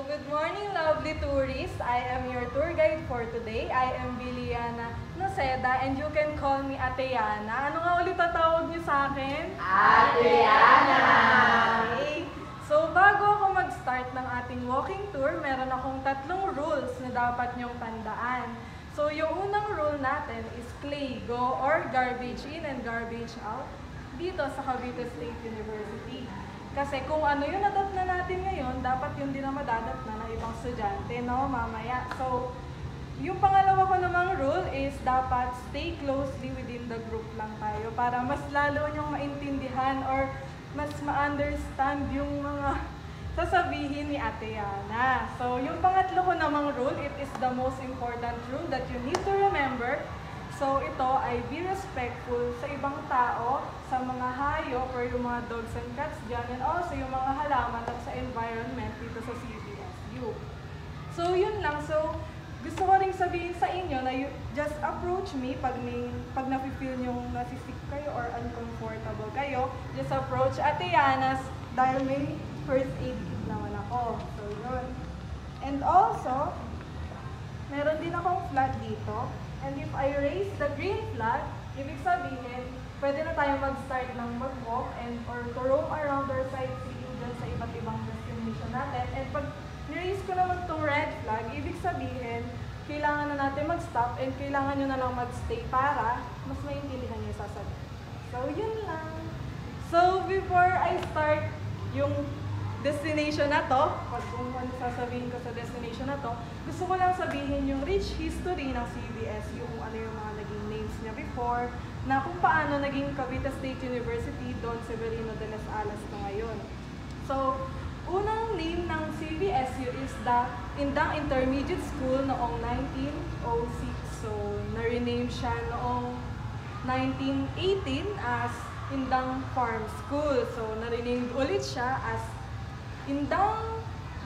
good morning, lovely tourists. I am your tour guide for today. I am Biliana Noceda and you can call me Ateyana. Ano nga ulit tatawag niyo sa akin? Ateyana! Okay. So, bago ako mag-start ng ating walking tour, meron akong tatlong rules na dapat niyong tandaan. So, yung unang rule natin is CLAYGO or garbage in and garbage out dito sa Cavite State University. Kasi kung ano yung nadat na natin ngayon, dapat yun din na madadat na ng ibang estudyante, no, mamaya. So, yung pangalawa ko namang rule is dapat stay closely within the group lang tayo para mas lalo nyong maintindihan or mas ma-understand yung mga sasabihin ni Ate Yana. So, yung pangatlo ko namang rule, it is the most important rule that you need to remember. So, ito ay be respectful sa ibang tao, sa mga hayop or yung mga dogs and cats dyan, and also yung mga halaman at sa environment dito sa CBSU. So, yun lang. So, gusto ko rin sabihin sa inyo na you just approach me pag nafe-feel nyong nasisik kayo or uncomfortable kayo. Just approach Ate Yana dahil may first aid kit naman ako. So, yun. And also, meron din akong flag dito. And if I raise the green flag, ibig sabihin, pwede na tayo mag-start ng mag-walk and or to roam around or sightseeing dyan sa iba't ibang destination natin. And pag ni-raise ko naman itong red flag, ibig sabihin, kailangan na natin mag-stop and kailangan nyo na lang mag-stay para mas maintindihan nyo yung sasabihin. So, yun lang. So, before I start yung destination na to, pag kung ano sasabihin ko sa destination na to, gusto ko lang sabihin yung rich history ng CBSU, kung ano yung mga naging names niya before, na kung paano naging Cavite State University, Don Severino de las Alas na ngayon. So, unang name ng CBSU is the Indang Intermediate School noong 1906. So, na-rename siya noong 1918 as Indang Farm School. So, na-rename ulit siya as Indang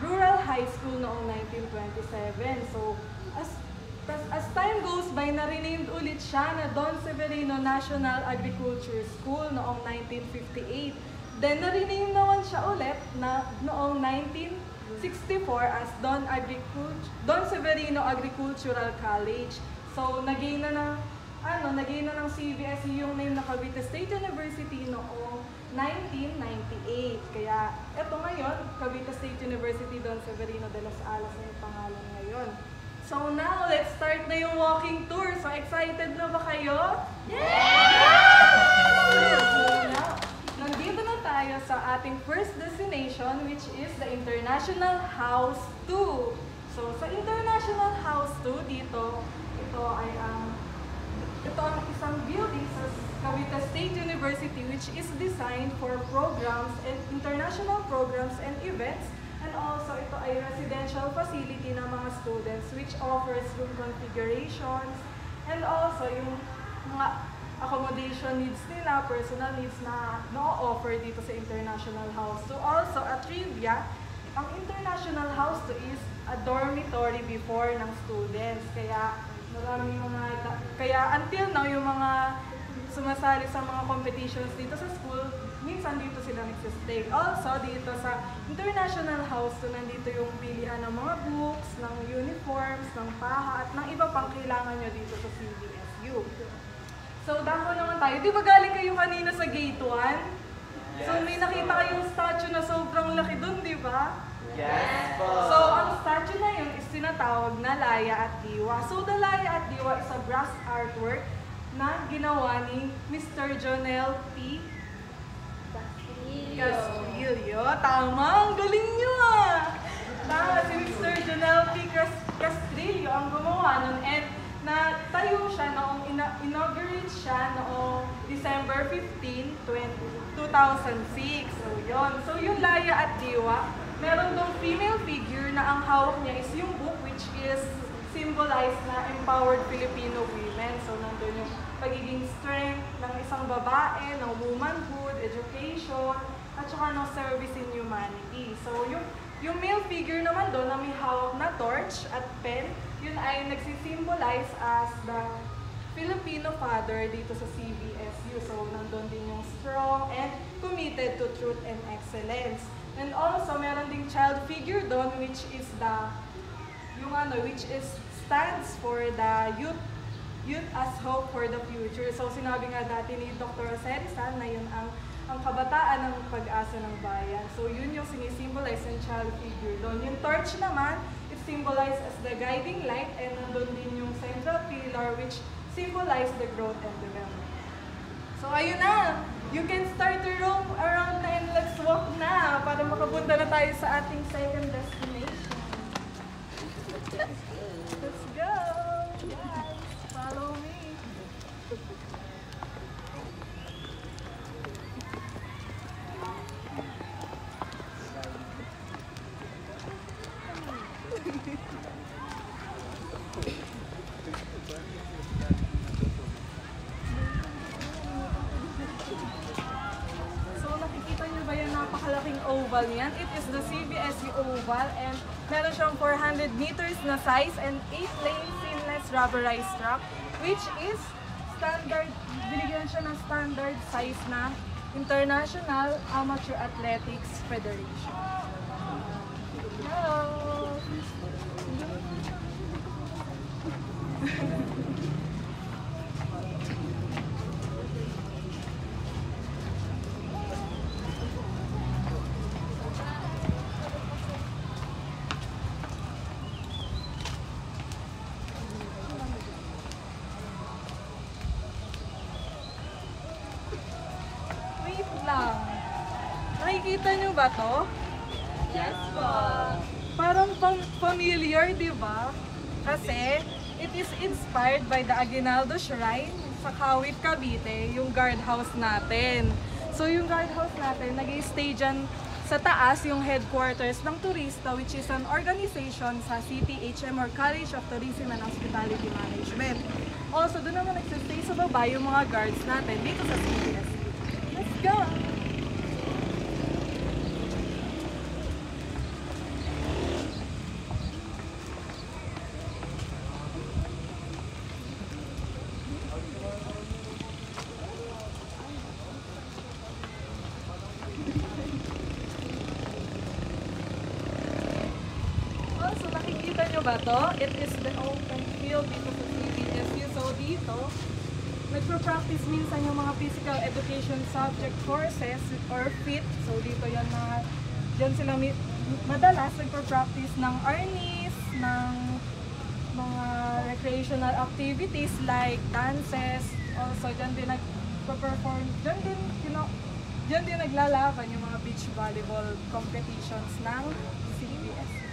Rural High School noong 1927. So, as time goes by, na-renamed ulit siya na Don Severino National Agriculture School noong 1958. Then, na-rename naman siya ulit na noong 1964 as Don Severino Agricultural College. So, nagain na ng CBSU yung name na Cavite State University noong 1998. Kaya, eto ngayon, Cavite State University Don Severino de las Alas na yung pangalan ngayon. So now, let's start na yung walking tour. So, excited na ba kayo? Yeah! So now, nandito na tayo sa ating first destination, which is the International House 2. So, sa International House 2, dito, ito ang isang building sa Cavite State University which is designed for programs and international programs and events, and also ito ay residential facility ng mga students which offers room configurations and also yung mga accommodation needs nila, personal needs na na-offer dito sa International House 2. Also, at trivia, ang International House 2 is a dormitory before ng students. Kaya until now, yung mga sumasali sa mga competitions dito sa school, minsan dito sila nagsistay. Also, dito sa International House, so nandito yung pilihan ng mga books, ng uniforms, ng paha, at ng iba pang kailangan nyo dito sa CBSU. So, dako naman tayo. Di ba galing kayo kanina sa Gate 1? Yes. So, may nakita kayong statue na sobrang laki dun, di ba? Yes po! So, ang statue na yun is tinatawag na Laya at Diwa. So, the Laya at Diwa is a brass artwork na ginawa ni Mr. Jonel P. Castillo. Tama! Ang galing nyo ah! Tama, si Mr. Jonel P. Castillo ang gumawa nun. And natayo siya noong inaugurate siya noong December 15, 2006. So, yun. So, yung Laya at Diwa, meron dong female figure na ang hawak niya is yung book which is symbolized na empowered Filipino women. So, nandun yung pagiging strength ng isang babae, ng womanhood, education, at saka ng service in humanity. So, yung male figure naman doon na may hawak na torch at pen, yun ay nagsisimbolize as the Filipino father dito sa CBSU. So, nandun din yung strong and committed to truth and excellence. And also, meron ding child figure doon vision, which is stands for the youth as hope for the future. So sinabi nga dati ni Dr. Rizal na yun ang kabataan ng pag-asa ng bayan. So yun yung sinisimbolize ng child figure doon. Yung torch naman, it symbolizes as the guiding light, and nandun din yung central pillar which symbolize the growth and development. So ayun na, you can start to roam around na and let's walk na para makapunta na tayo sa ating second destination. Let's go! Guys, follow me! Napakalaking oval niyan. It is the CBSU oval and meron siyang 400 meters na size and 8-lane seamless rubberized track which is standard, binigyan siya ng standard size na International Amateur Athletics Federation. Hello! Nakikita nyo ba to? Yes po. Parang familiar, di ba? Kasi it is inspired by the Aguinaldo Shrine sa Kawit, Cavite, yung guardhouse natin. So yung guardhouse natin, nag-i-stay dyan sa taas yung headquarters ng turista, which is an organization sa CTHM or College of Tourism and Hospitality Management. Also, doon naman nag-stay sa baba yung mga guards natin dito sa CBSU. Let's go! Ba to? It is the open field dito sa CBSU. So dito, nagpo-practice minsan yung mga physical education subject courses or FIT. So dito yan na, dyan sila madalas nagpo-practice ng arnis, ng mga recreational activities like dances. Also dyan din nagpo-perform, dyan din naglalaban yung mga beach volleyball competitions ng CBSU.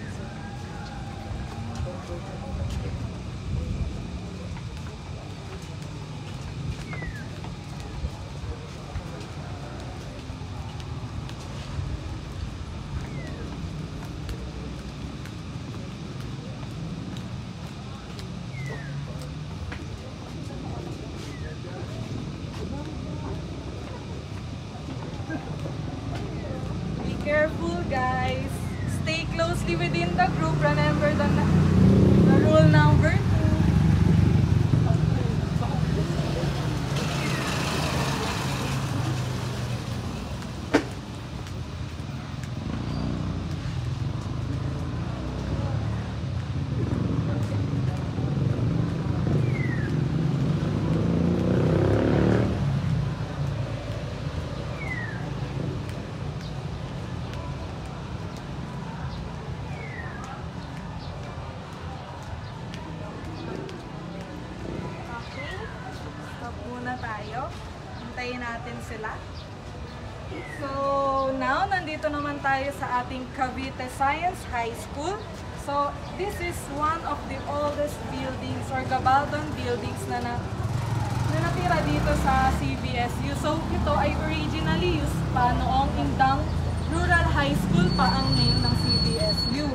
Be careful, guys. Stay closely within the group. Remember the rule number 2. Tayo. Hintayin natin sila. So, now, nandito naman tayo sa ating Cavite Science High School. So, this is one of the oldest buildings or Gabaldon buildings na natira dito sa CBSU. So, ito ay originally used pa noong Indang Rural High School pa ang name ng CBSU.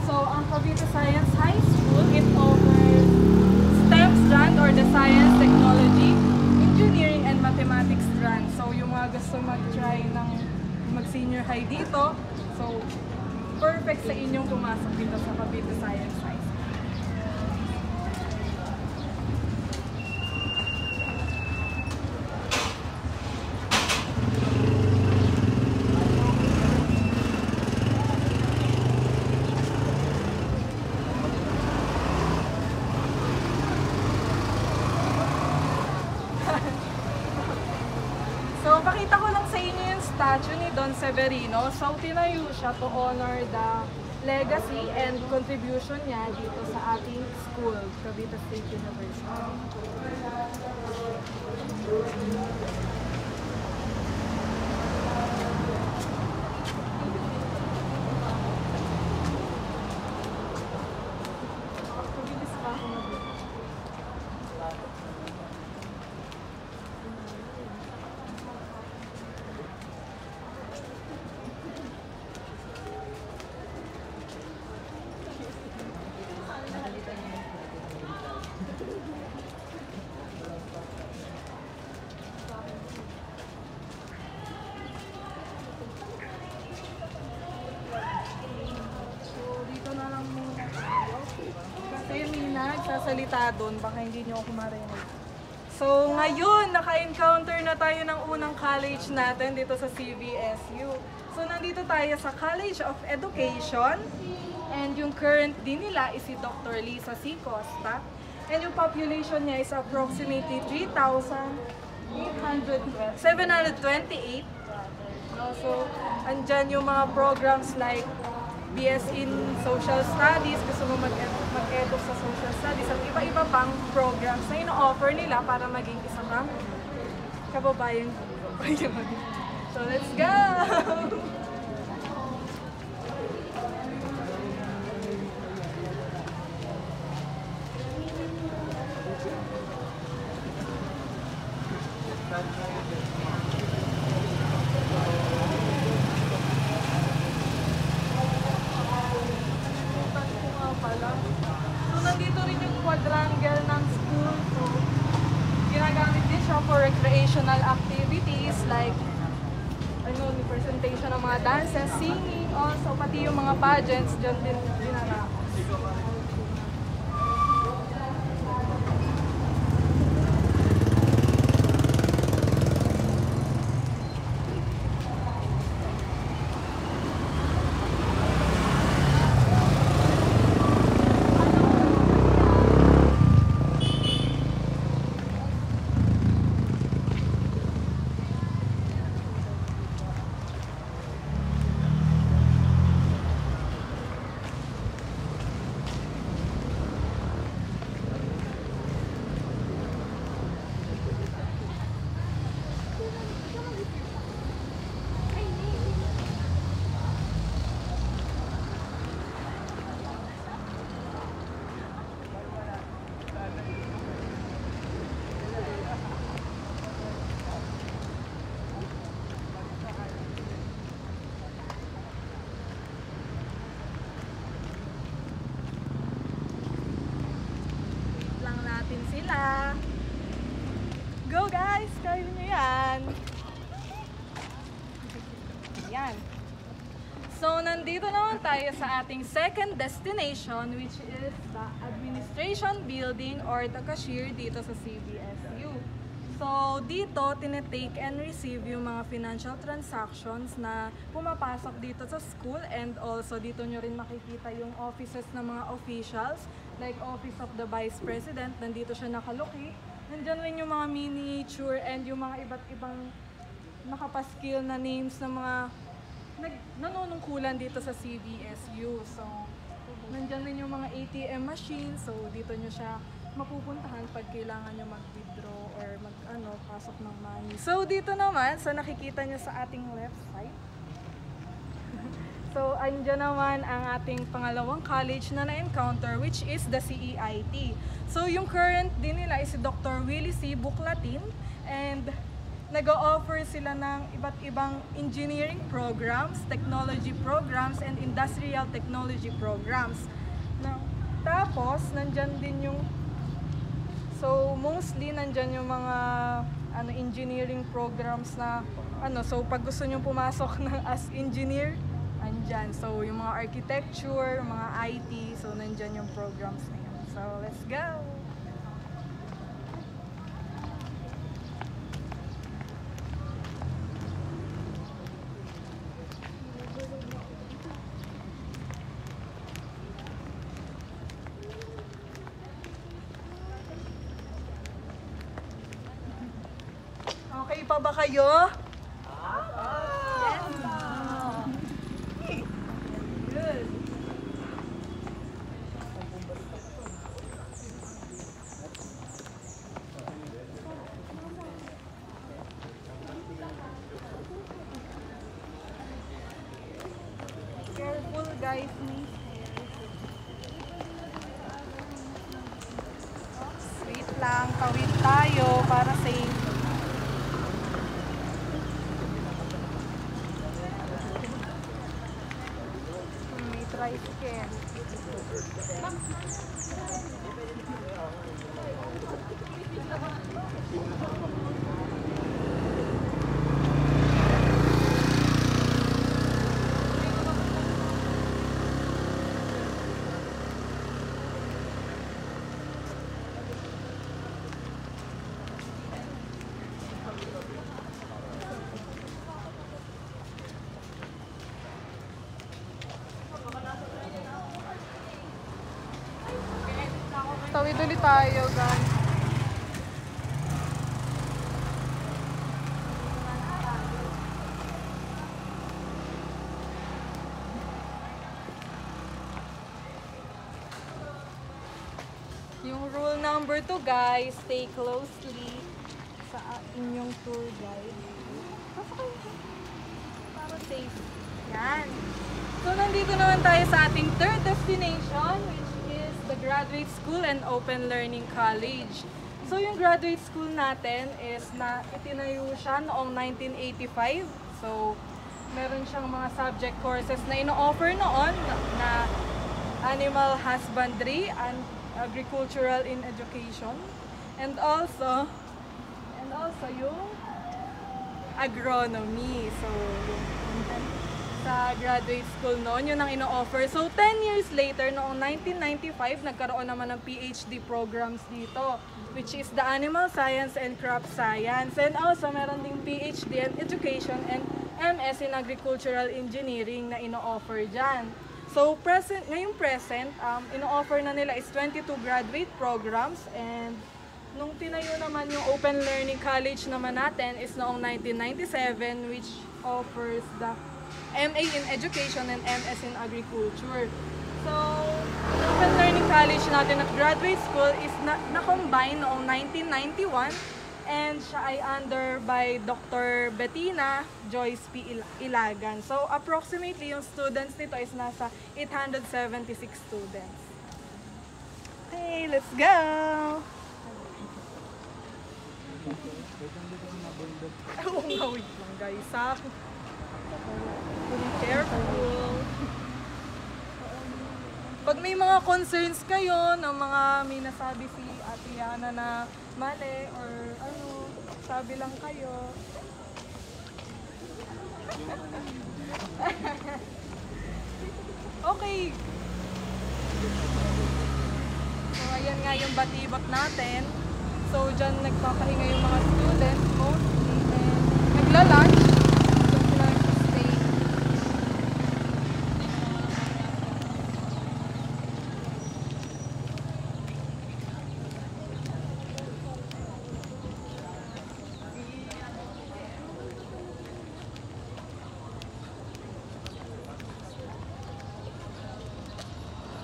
So, ang Cavite Science High School, it offers STEM strand or the Science, Technology, Engineering and Mathematics strand. So, yung mga gusto mag-try ng mag-senior high dito, so, perfect sa inyong pumasok dito sa Cavite Science High School. statue ni Don Severino. So, tinayo siya to honor the legacy and contribution niya dito sa ating school, Cavite State University. Mabilis pa ako mag- So, dito na lang muna tayo. Kasi may nagsasalita doon, baka hindi nyo ako marinig. So, ngayon, naka-encounter na tayo ng unang college natin dito sa CVSU. So, nandito tayo sa College of Education. And yung current dean nila is si Dr. Lisa C. Costa. And yung population niya is approximately 728. So, andyan yung mga programs like BS in Social Studies, gusto mo mag-eduk sa Social Studies, at iba-iba pang programs na ino-offer nila para maging isa kang kababayan. So, let's go! So, nandito rin yung quadrangle ng school. So, ginagamit din siya for recreational activities like presentation ng mga dances, singing, also pati yung mga pageants dyan din dinaraos. Sila. Go guys! Kaya nyo yan! Yan. So, nandito naman tayo sa ating second destination, which is the Administration Building or the cashier dito sa CVSU. So, dito, tinetake and receive yung mga financial transactions na pumapasok dito sa school, and also dito nyo rin makikita yung offices ng mga officials, like Office of the Vice President, nandito siya nakalocate. Nandyan rin yung mga miniature and yung mga iba't ibang nakapaskil na names ng mga nanunungkulan dito sa CVSU. So, nandyan rin yung mga ATM machines, so dito nyo siya mapupuntahan pag kailangan nyo mag-withdraw or pasok ng money. So, dito naman, so nakikita nyo sa ating left side. So, andyan naman ang ating pangalawang college na na-encounter, which is the CEIT. So, yung current din nila is si Dr. Willie C. Buklatin, and nag-o-offer sila ng iba't ibang engineering programs, technology programs, and industrial technology programs. Now, tapos, nandyan din yung, so mostly nandyan yung mga engineering programs na, so pag gusto nyo pumasok ng as engineer, andyan. So, yung mga architecture, mga IT, so nandyan yung programs na yun. So, let's go! Okay pa ba kayo? full guys ni hair. Wait lang, tawid tayo para safe. May tricycle. Tawid ulit tayo, guys. Yung rule number 2, guys, stay closely sa inyong tour guide. Para safe. Yan. So, nandito naman tayo sa ating third destination, which is the Graduate School and Open Learning College. So, yung graduate school natin is itinayo siya noong 1985. So, meron siyang mga subject courses na ino-offer noon na animal husbandry and agricultural in education, and also yung agronomy. So, sa graduate school noon, yun ang ino-offer. So, 10 years later, noong 1995, nagkaroon naman ng PhD programs dito, which is the Animal Science and Crop Science. And also, meron ding PhD in Education and MS in Agricultural Engineering na ino-offer dyan. So, ngayong present, ino-offer na nila is 22 graduate programs, and nung tinayo naman yung Open Learning College naman natin is noong 1997, which offers the MA in Education and MS in Agriculture. So, yung Open Learning College natin at graduate school is na-combine noong 1991, and siya ay under by Dr. Bettina Joyce P. Ilagan. So, approximately, yung students nito is nasa 876 students. Okay, let's go! Oo nga, wait lang guys, ha? Be careful. Pag may mga concerns kayo ng mga may nasabi si Ate Yana na mali or ano, sabi lang kayo. Okay. So, ayan nga yung batibot natin. So, dyan nagpapahinga yung mga students mostly. And nagla-lunch. So, sila nag-stay.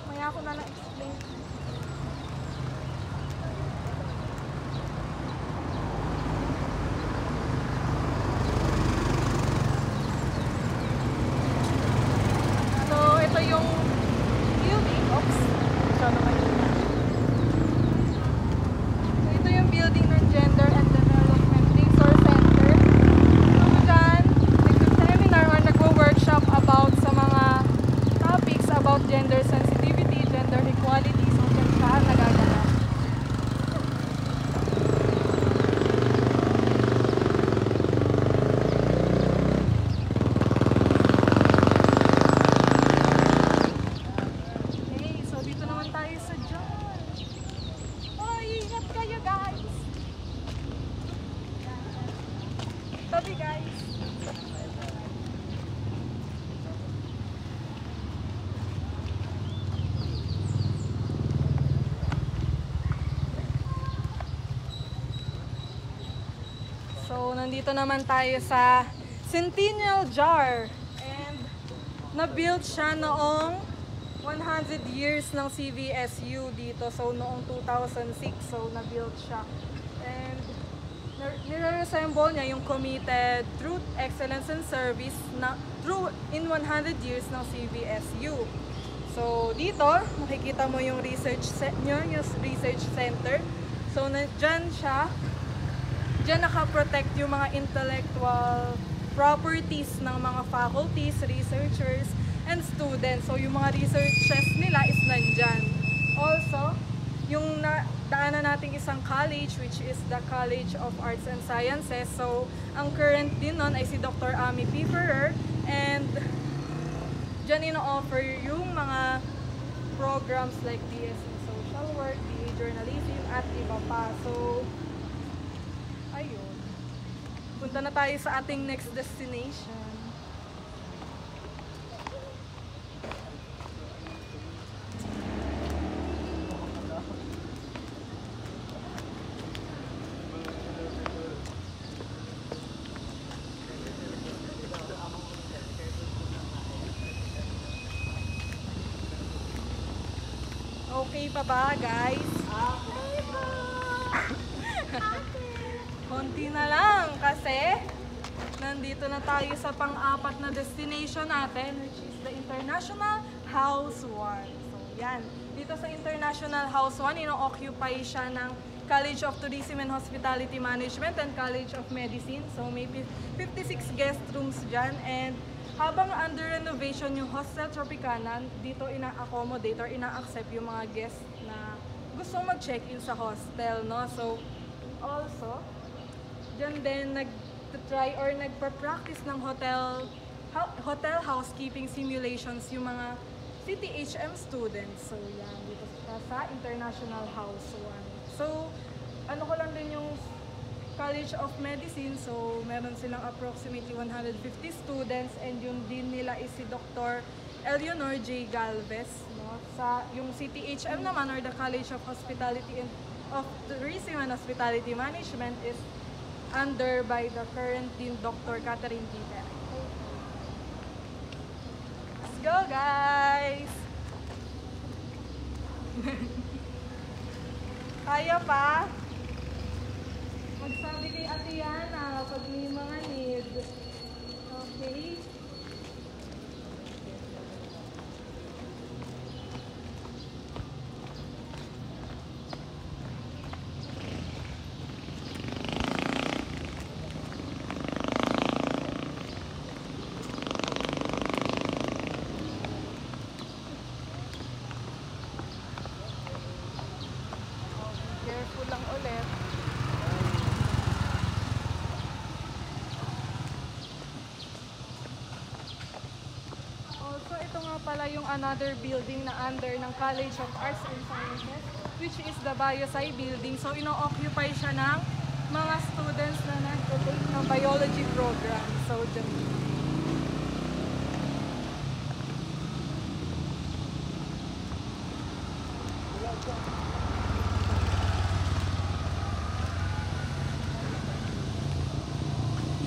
Maya ako na explain. So, ito yung building. Oops. Ito naman yun. So, ito yung building ng Gender and Development Resource Center. So, dyan, nag-seminar or nagwo-workshop about sa mga topics about gender sensitivity, gender equality. So, dyan siya nagaganap. Okay, so dito naman tayo sa dyan. Oh, ingat kayo guys! Tabi guys! So, nandito naman tayo sa Centennial Jar. And, na-build siya noong 100 years ng CVSU dito. So, noong 2006, so, na-build siya. And, nire-resemble niya yung committed truth, excellence, and service na through in 100 years ng CVSU. So, dito, makikita mo yung yung research center. So, dyan nakaprotect yung mga intellectual properties ng mga faculties, researchers, and students. So, yung mga researches nila is nandyan. Also, yung daanan nating isang college, which is the College of Arts and Sciences. So, ang current din nun ay si Dr. Ami P. Ferrer, and dyan ino-offer yung mga programs like BS in Social Work, BA Journalism, at iba pa. So, ayun. Punta na tayo sa ating next destination. Okay pa ba, guys? Okay pa! Konti na lang kasi nandito na tayo sa pang-apat na destination natin, which is the International House 1. So, yan. Dito sa International House 1, ino-occupy siya ng College of Tourism and Hospitality Management and College of Medicine. So, may 56 guest rooms dyan, and habang under renovation yung Hostel Tropicana, dito ina-accommodate or ina-accept yung mga guests na gusto mag-check-in sa hostel, no? So, also, dyan din nag-try or nagpa-practice ng hotel housekeeping simulations yung mga CTHM students. So, yan, dito sa International House 1. So, ano ko lang din yung College of Medicine, so meron silang approximately 150 students, and yung dean nila is si Dr. Eleanor J. Galvez, no? Sa yung CTHM naman, or the College of Hospitality and of Tourism and Hospitality Management, is under by the current dean, Dr. Catherine Peter. Let's go, guys! Kaya pa? Magsabi kay Ate Yana pag may mga need. Okay? Careful lang ulit. Pala yung another building na under ng College of Arts and Sciences, which is the Biosci building. So, ino-occupy siya ng mga students na nag-take ng biology program. So, dyan.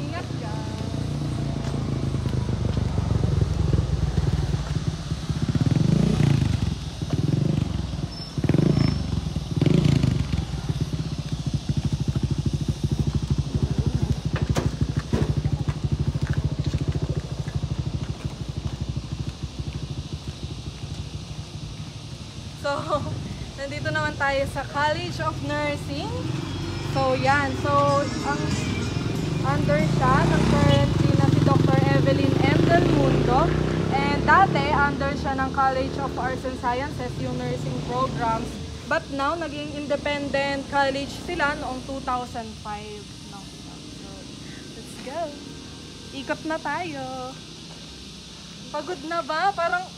Ingat ka. So, nandito naman tayo sa College of Nursing. So, yan. So, ang under siya ng currently na si Dr. Evelyn M. Del Mundo. And dati, under siya ng College of Arts and Sciences, yung nursing programs. But now, naging independent college sila noong 2005. No? So, let's go. Ikot na tayo. Pagod na ba? Parang...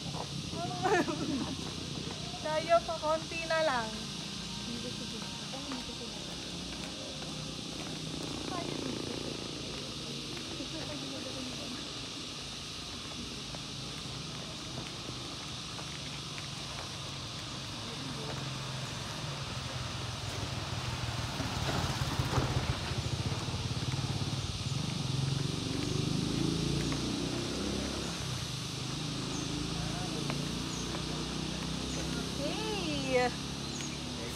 Tayo pa, konti na lang.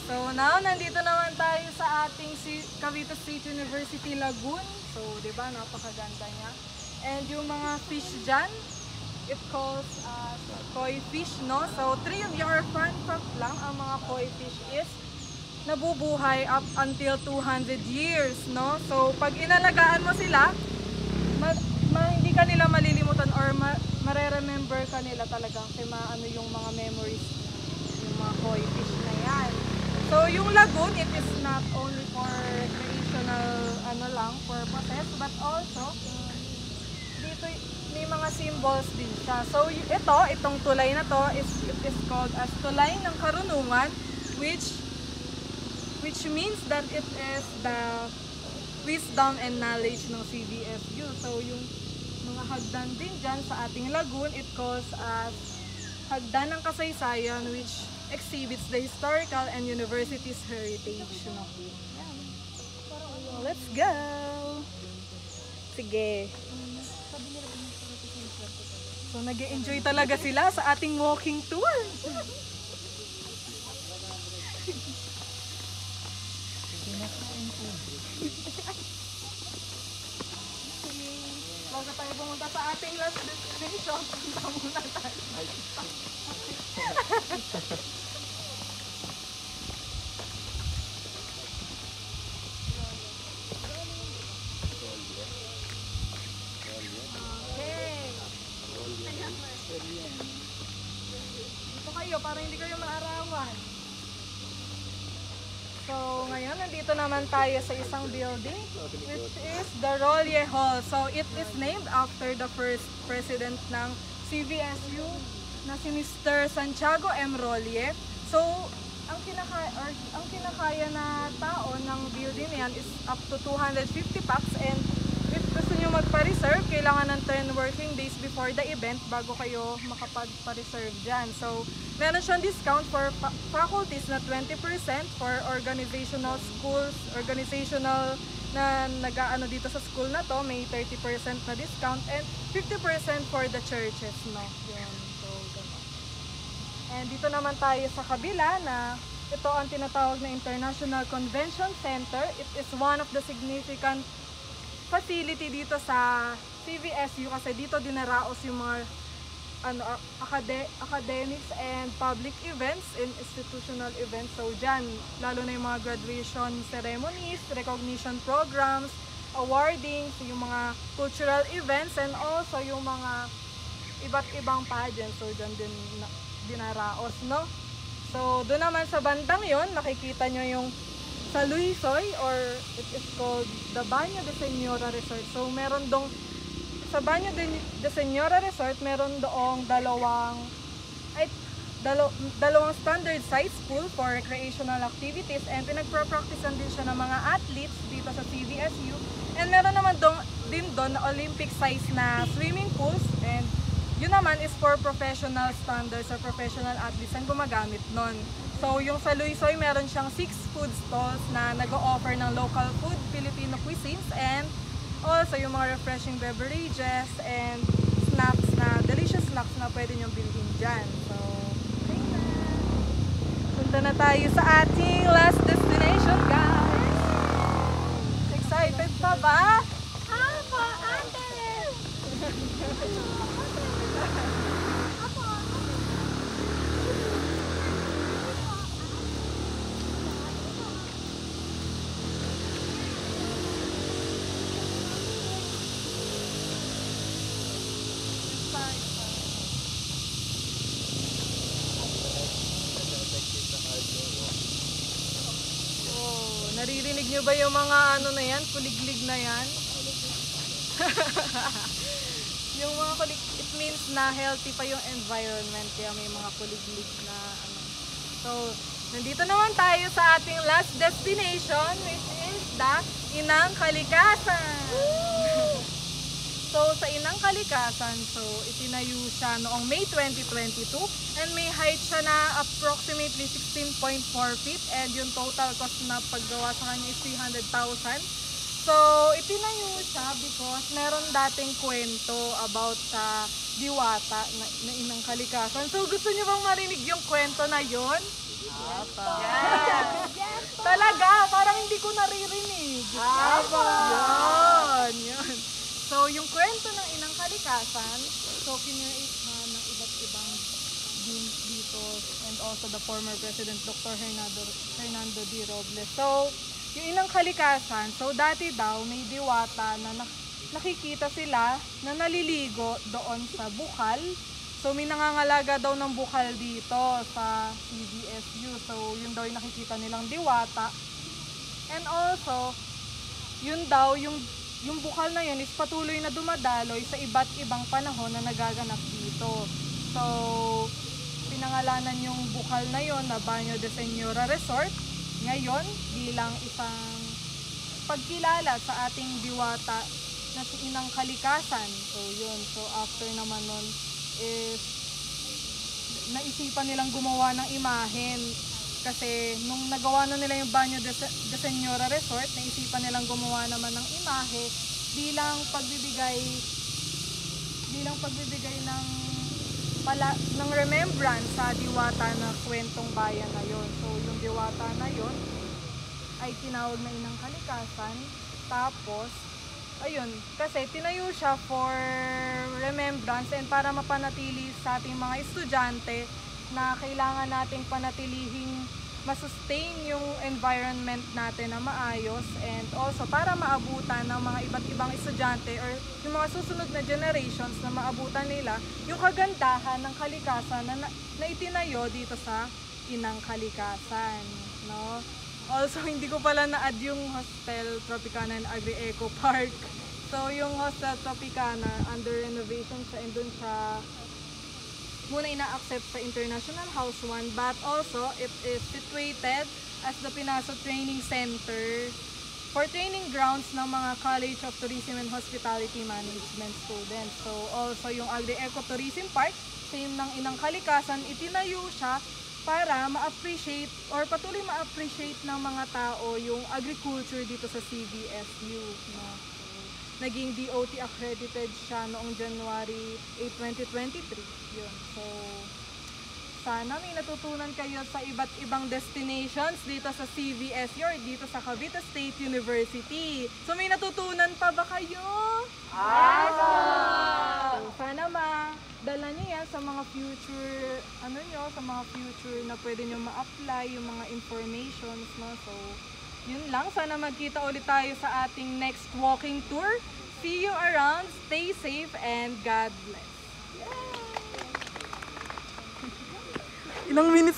So, So now, nandito naman tayo sa ating Cavite State University Lagoon. So, di ba, napakaganda niya. And yung mga fish dyan, it calls koi fish, no? So, trivia or fun fact lang, ang mga koi fish is nabubuhay up until 200 years, no? So, pag inalagaan mo sila, hindi ka nila malilimutan or mare-remember ka nila talaga kasi maano yung mga memories, yung mga koi fish na yan. So, yung lagoon, it is not only for recreational purposes, but also dito may mga symbols din siya. So, itong tulay na to is called as tulay ng karunungan, which means that it is the wisdom and knowledge ng CVSU. So, yung mga hagdan din dyan sa ating lagoon, it calls as hagdan ng kasaysayan, which exhibits the historical and university's heritage. No? Yan. So, let's go! Sige. So, nag-enjoy talaga sila sa ating walking tour. Bago tayo pumunta sa ating last destination, punta muna tayo. Dito kayo, para hindi kayo maarawan. So, ngayon, nandito naman tayo sa isang building, which is the Rolye Hall. So, it is named after the first president ng CVSU, na si Mr. Santiago M. Rolye. So, ang kinakaya na tao ng building na yan is up to 250 packs, and if gusto nyo magpa-reserve, kailangan ng 10 working days before the event bago kayo makapag-reserve dyan. So, meron siyang discount for faculties na 20%, for organizational na nag-aano dito sa school na to, may 30% na discount, and 50% for the churches, no? Yun. So, gano'n. And dito naman tayo sa kabila na ito ang tinatawag na International Convention Center. It is one of the significant facility dito sa CVSU kasi dito dinaraos yung mga academics and public events and institutional events. So dyan, lalo na yung mga graduation ceremonies, recognition programs, awardings, yung mga cultural events, and also yung mga iba't ibang pageants. So dyan din dinaraos, no? So doon naman sa bandang yon, nakikita nyo yung sa Luisoy, or it is called the Baño de Señora Resort. So meron dong sa Baño de Señora Resort, meron doong dalawang standard size pool for recreational activities, and pinagpro-practicean din siya ng mga athletes dito sa CVSU. And meron naman din doon Olympic size na swimming pools, and yun naman is for professional standards or professional athletes ang gumagamit nun. So yung sa Luisoy, meron siyang 6 food stalls na nag-o-offer ng local food, Filipino cuisines, and also yung mga refreshing beverages and snacks na, delicious snacks na pwede nyong bilhin dyan. So, okay na. Punta na tayo sa ating last destination, guys. Excited pa ba? Apo, ate! Naririnig nyo ba yung mga ano na yan, kuliglig na yan? Yung mga kulig, it means na healthy pa yung environment, kaya may mga kuliglig na ano. So, nandito naman tayo sa ating last destination, which is the Inang Kalikasan. So, sa Inang Kalikasan, so itinayo siya noong May 2022, and may height siya na approximately 16.4 feet, and yung total cost na paggawa sa kanya is 300,000. So, itinayo siya because meron dating kwento about sa diwata na Inang Kalikasan. So, gusto niyo bang marinig yung kwento na yon? Talaga, parang hindi ko naririnig. Yun. So, yung kwento ng inang kalikasan, so kinreate ng iba't ibang deans dito and also the former President Dr. Hernando D. Robles. So, yung inang kalikasan, so dati daw may diwata na nakikita sila na naliligo doon sa bukal. So, may nangangalaga daw ng bukal dito sa CVSU. So, yun daw yung nakikita nilang diwata. And also, yun daw, yung bukal na yun is patuloy na dumadaloy sa iba't ibang panahon na nagaganap dito. So, pinangalanan yung bukal na yun na Baño de Señora Resort ngayon bilang isang pagkilala sa ating diwata na si Inang Kalikasan. So, yun. So, after naman nun is naisipan nilang gumawa ng imahen. Kasi nung nagawa na nila yung Baño de Señora Resort, naisipan nilang gumawa naman ng imahe bilang pagbibigay ng remembrance sa diwata na kwentong bayan na yon. So yung diwata na yon ay tinawag na Inang Kalikasan. Tapos ayun, kasi tinayo siya for remembrance and para mapanatili sa ating mga estudyante na kailangan nating panatilihing masustain yung environment natin na maayos and also para maabutan ng mga iba't ibang estudyante or yung mga susunod na generations na maabutan nila yung kagandahan ng kalikasan na itinayo dito sa Inang Kalikasan, no? Also, hindi ko pala na-add yung Hostel Tropicana and Agri-Eco Park. So, yung Hostel Tropicana, under renovation siya and dun siya muna ina-accept sa International House 1, but also it is situated as the Pinaso Training Center for training grounds ng mga College of Tourism and Hospitality Management students. So also yung Agri-Eco Tourism Park, same ng Inang Kalikasan, itinayo siya para ma-appreciate or patuloy ma-appreciate ng mga tao yung agriculture dito sa CVSU. No? Naging DOT accredited siya noong January 8, 2023. Yun. So, sana may natutunan kayo sa iba't ibang destinations dito sa CVSU or dito sa Cavite State University. So, may natutunan pa ba kayo? So, sana dala niyo yan sa mga future, sa mga future na pwede niyo ma-apply yung mga informations, no? So, yun lang. Sana magkita ulit tayo sa ating next walking tour. See you around. Stay safe and God bless. Yay! Ilang minutes